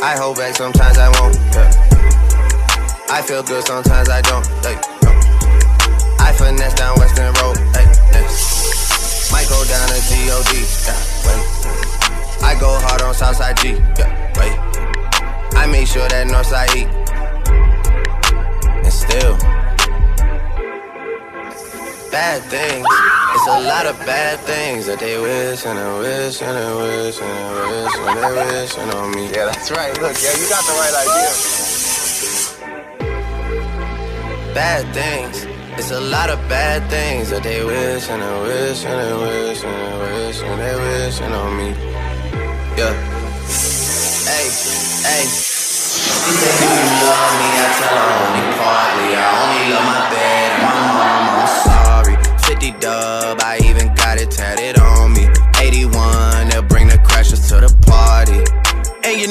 I hold back, sometimes I won't, yeah. I feel good, sometimes I don't, like, no. I finesse down Western Road, like, next. Might go down to G.O.D., yeah, wait. I go hard on Southside G, yeah, wait. I make sure that Northside E. And still, bad things. It's a lot of bad things that they wish and they wish and they wish and they wish and they wishing on me. Yeah, that's right. Look, yeah, you got the right idea. Bad things. It's a lot of bad things that they wish and they wish and they wish and they wish and they wishing on me. Yeah. Hey, hey. She said, do you love me? I tell her only partly. I only love my bed and my mom. I'm sorry. 50 dub, I even got it tatted on me. 81, they'll bring the crashers to the party. And you